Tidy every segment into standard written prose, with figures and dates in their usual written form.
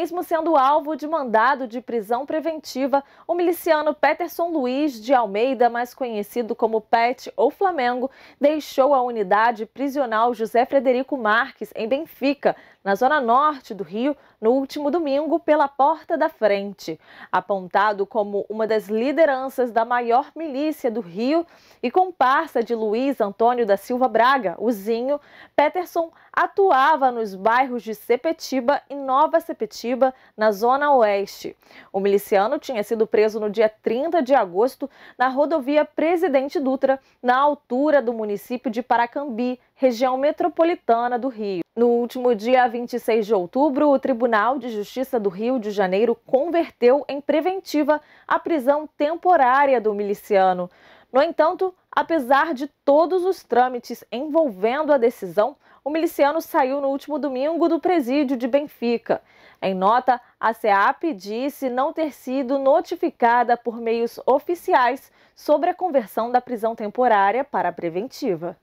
Mesmo sendo alvo de mandado de prisão preventiva, o miliciano Peterson Luiz de Almeida, mais conhecido como Pet ou Flamengo, deixou a unidade prisional José Frederico Marques, em Benfica, na zona norte do Rio, no último domingo, pela porta da frente. Apontado como uma das lideranças da maior milícia do Rio e comparsa de Luiz Antônio da Silva Braga, o Zinho, Peterson atuava nos bairros de Sepetiba e Nova Sepetiba, na zona oeste. O miliciano tinha sido preso no dia 30 de agosto na rodovia Presidente Dutra, na altura do município de Paracambi, região metropolitana do Rio. No último dia 26 de outubro, o Tribunal de Justiça do Rio de Janeiro converteu em preventiva a prisão temporária do miliciano. No entanto, apesar de todos os trâmites envolvendo a decisão, o miliciano saiu no último domingo do presídio de Benfica. Em nota, a SEAP disse não ter sido notificada por meios oficiais sobre a conversão da prisão temporária para a preventiva.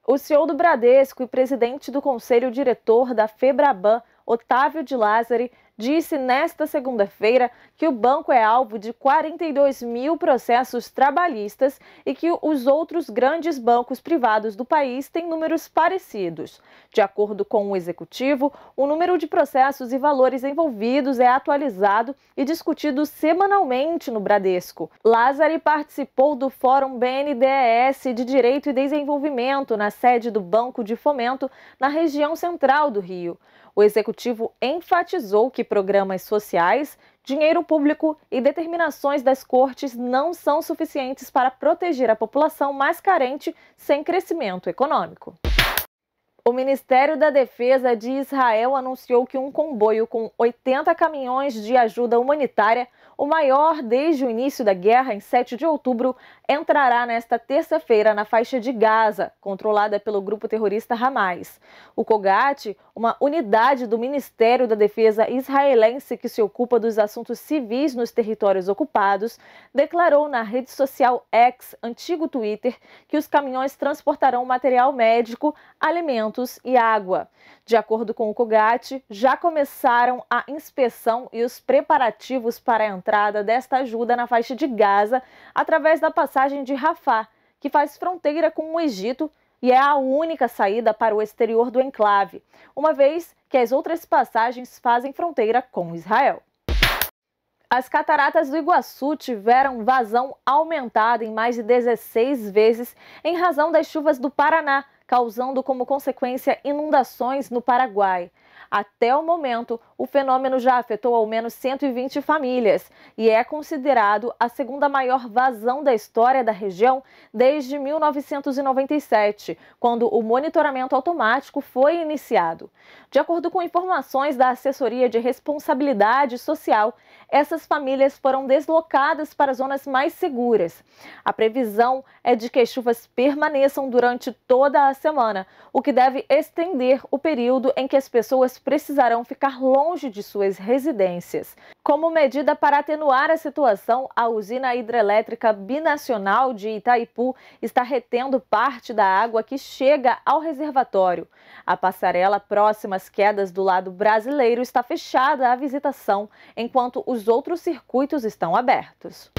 O CEO do Bradesco e presidente do Conselho Diretor da Febraban, Otávio de Lázari, disse nesta segunda-feira que o banco é alvo de 42 mil processos trabalhistas e que os outros grandes bancos privados do país têm números parecidos. De acordo com o executivo, o número de processos e valores envolvidos é atualizado e discutido semanalmente no Bradesco. Lázari participou do Fórum BNDES de Direito e Desenvolvimento na sede do Banco de Fomento, na região central do Rio. O executivo enfatizou que programas sociais, dinheiro público e determinações das cortes não são suficientes para proteger a população mais carente sem crescimento econômico. O Ministério da Defesa de Israel anunciou que um comboio com 80 caminhões de ajuda humanitária, o maior desde o início da guerra em 7 de outubro, entrará nesta terça-feira na faixa de Gaza, controlada pelo grupo terrorista Hamas. O COGAT, uma unidade do Ministério da Defesa israelense que se ocupa dos assuntos civis nos territórios ocupados, declarou na rede social X, antigo Twitter, que os caminhões transportarão material médico, alimentos e água. De acordo com o COGAT, já começaram a inspeção e os preparativos para a entrada desta ajuda na faixa de Gaza através da passagem de Rafah, que faz fronteira com o Egito e é a única saída para o exterior do enclave, uma vez que as outras passagens fazem fronteira com Israel. As cataratas do Iguaçu tiveram vazão aumentada em mais de 16 vezes em razão das chuvas do Paraná, causando como consequência inundações no Paraguai. Até o momento, o fenômeno já afetou ao menos 120 famílias e é considerado a segunda maior vazão da história da região desde 1997, quando o monitoramento automático foi iniciado. De acordo com informações da Assessoria de Responsabilidade Social, essas famílias foram deslocadas para zonas mais seguras. A previsão é de que as chuvas permaneçam durante toda a semana, o que deve estender o período em que as pessoas precisarão ficar longe de suas residências. Como medida para atenuar a situação, a usina hidrelétrica binacional de Itaipu está retendo parte da água que chega ao reservatório. A passarela próxima às quedas do lado brasileiro está fechada à visitação, enquanto os outros circuitos estão abertos.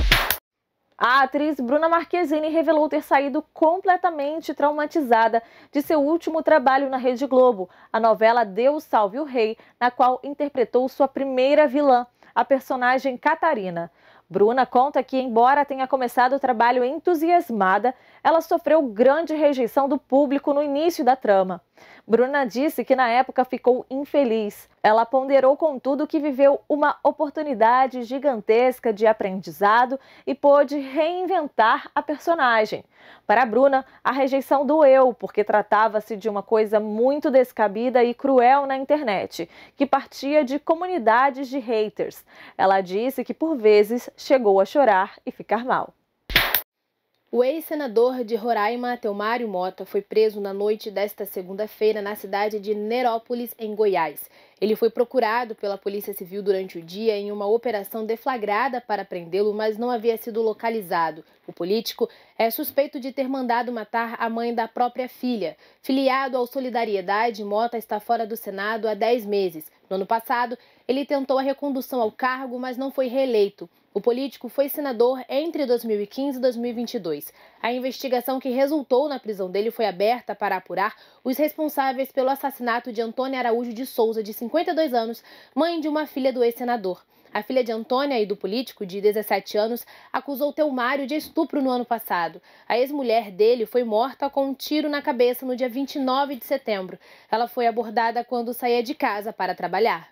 A atriz Bruna Marquezine revelou ter saído completamente traumatizada de seu último trabalho na Rede Globo, a novela Deus Salve o Rei, na qual interpretou sua primeira vilã, a personagem Catarina. Bruna conta que, embora tenha começado o trabalho entusiasmada, ela sofreu grande rejeição do público no início da trama. Bruna disse que na época ficou infeliz. Ela ponderou, contudo, que viveu uma oportunidade gigantesca de aprendizado e pôde reinventar a personagem. Para Bruna, a rejeição doeu, porque tratava-se de uma coisa muito descabida e cruel na internet, que partia de comunidades de haters. Ela disse que, por vezes, chegou a chorar e ficar mal. O ex-senador de Roraima, Telmário Mota, foi preso na noite desta segunda-feira na cidade de Nerópolis, em Goiás. Ele foi procurado pela Polícia Civil durante o dia em uma operação deflagrada para prendê-lo, mas não havia sido localizado. O O político é suspeito de ter mandado matar a mãe da própria filha. Filiado ao Solidariedade, Mota está fora do Senado há 10 meses. No ano passado, ele tentou a recondução ao cargo, mas não foi reeleito. O político foi senador entre 2015 e 2022. A investigação que resultou na prisão dele foi aberta para apurar os responsáveis pelo assassinato de Antônia Araújo de Souza, de 52 anos, mãe de uma filha do ex-senador. A filha de Antônia e do político, de 17 anos, acusou Telmário de estupro no ano passado. A ex-mulher dele foi morta com um tiro na cabeça no dia 29 de setembro. Ela foi abordada quando saía de casa para trabalhar.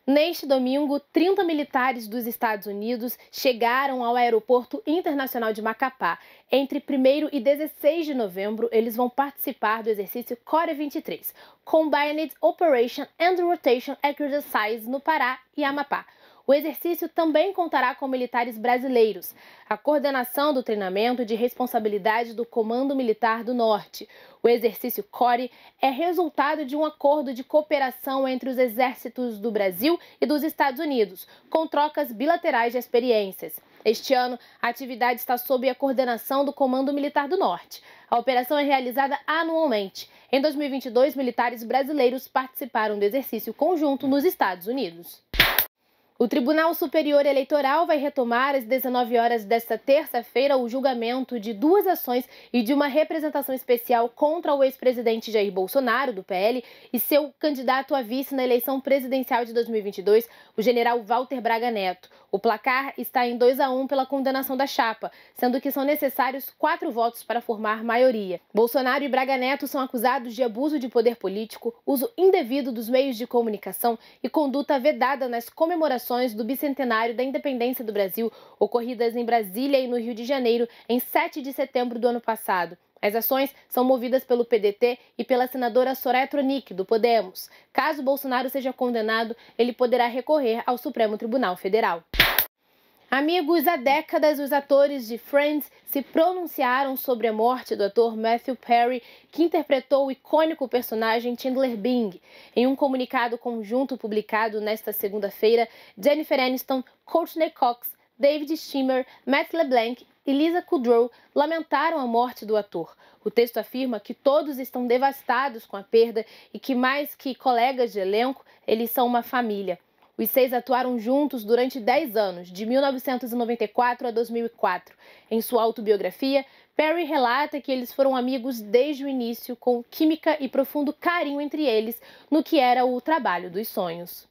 Neste domingo, 30 militares dos Estados Unidos chegaram ao Aeroporto Internacional de Macapá. Entre 1º e 16 de novembro, eles vão participar do exercício CORE 23, Combined Operation and Rotation Exercise no Pará e Amapá. O exercício também contará com militares brasileiros. A coordenação do treinamento é de responsabilidade do Comando Militar do Norte. O exercício CORE é resultado de um acordo de cooperação entre os exércitos do Brasil e dos Estados Unidos, com trocas bilaterais de experiências. Este ano, a atividade está sob a coordenação do Comando Militar do Norte. A operação é realizada anualmente. Em 2022, militares brasileiros participaram do exercício conjunto nos Estados Unidos. O Tribunal Superior Eleitoral vai retomar às 19 horas desta terça-feira o julgamento de 2 ações e de uma representação especial contra o ex-presidente Jair Bolsonaro, do PL, e seu candidato a vice na eleição presidencial de 2022, o general Walter Braga Neto. O placar está em 2-1 pela condenação da chapa, sendo que são necessários 4 votos para formar maioria. Bolsonaro e Braga Neto são acusados de abuso de poder político, uso indevido dos meios de comunicação e conduta vedada nas comemorações do bicentenário da independência do Brasil, ocorridas em Brasília e no Rio de Janeiro em 7 de setembro do ano passado. As ações são movidas pelo PDT e pela senadora Soraya Tronic, do Podemos. Caso Bolsonaro seja condenado, ele poderá recorrer ao Supremo Tribunal Federal. Amigos, há décadas os atores de Friends se pronunciaram sobre a morte do ator Matthew Perry, que interpretou o icônico personagem Chandler Bing. Em um comunicado conjunto publicado nesta segunda-feira, Jennifer Aniston, Courtney Cox, David Schwimmer, Matt LeBlanc e Lisa Kudrow lamentaram a morte do ator. O texto afirma que todos estão devastados com a perda e que, mais que colegas de elenco, eles são uma família. Os 6 atuaram juntos durante 10 anos, de 1994 a 2004. Em sua autobiografia, Perry relata que eles foram amigos desde o início, com química e profundo carinho entre eles no que era o trabalho dos sonhos.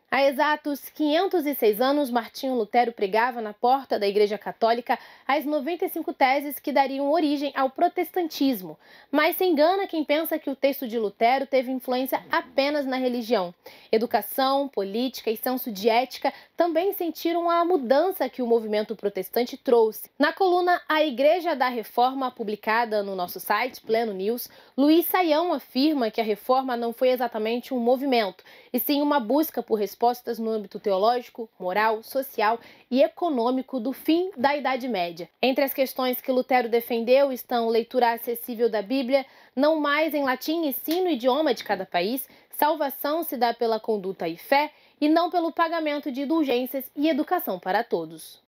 Há exatos 506 anos, Martinho Lutero pregava na porta da Igreja Católica as 95 teses que dariam origem ao protestantismo. Mas se engana quem pensa que o texto de Lutero teve influência apenas na religião. Educação, política e senso de ética também sentiram a mudança que o movimento protestante trouxe. Na coluna A Igreja da Reforma, publicada no nosso site, Pleno News, Luiz Saião afirma que a reforma não foi exatamente um movimento, e sim uma busca por respostas no âmbito teológico, moral, social e econômico do fim da Idade Média. Entre as questões que Lutero defendeu estão leitura acessível da Bíblia, não mais em latim e sim no idioma de cada país, salvação se dá pela conduta e fé e não pelo pagamento de indulgências e educação para todos.